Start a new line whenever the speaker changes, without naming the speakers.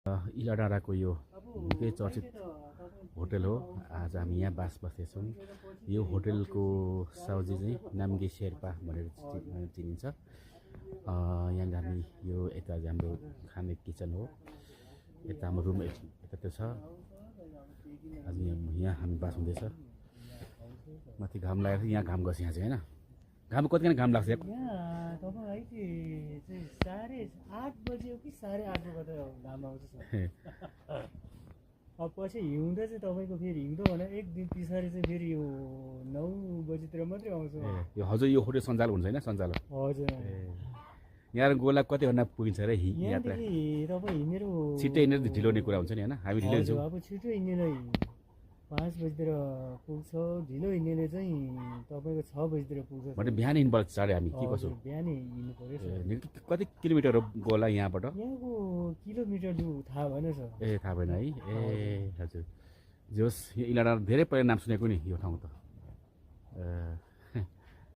इलाडाँडाको यो निकै चर्चित होटल हो। आज हामी यहाँ बास बस्दैछौँ। यो होटलको साउजी चाहिँ नाम्गे शेर्पा भनेर चिनिन्छ। यहाँ हामी यो यता हाम्रो खाने किचन हो, यता हाम्रो रुम यता त्यो छ। आज यहाँ हामी बास हुँदैछ। माथि घाम लागेको यहाँ घाम गछ यहाँ चाहिँ होइन। घाम कतिखेर घाम लाग्छ
यहाँ तपाईँ चाहिँ 8:30 बजे हो कि 8:30 बजे घाम आउँछ। अब पछि हिउँदो चाहिँ तपाईँको फेरि हिउँदो भने एक दिन पछाडि चाहिँ फेरि यो 9 बजीतिर मात्रै आउँछ।
यो हजुर यो होटल सञ्जाल हुन्छ होइन सञ्जाल
हजुर
यहाँ गोला कति घन्टा पुगिन्छ र यात्रा
तपाईँ हिँडेर
छिट्टै हिँडेर ढिलो हुने कुरा हुन्छ नि होइन। हामी ढिलो हिँड्छौँ।
अब छिटो हिँड्नेले 5 बजीतिर पुग्छ, ढिलो हिँड्नेले चाहिँ तपाईँको 6 बजीतिर पुग्छ।
भने बिहान हिँड्नुपर्छ चाँडै हामी के कसो
बिहानै हिँड्नु पर्यो।
कति किलोमिटर हो गोला यहाँबाट?
यहाँको किलोमिटर थाहा भएन सर।
ए थाहा भएन है। ए हजुर जोस् यो इलाडा धेरै पहिला नाम सुनेको नि यो ठाउँ त।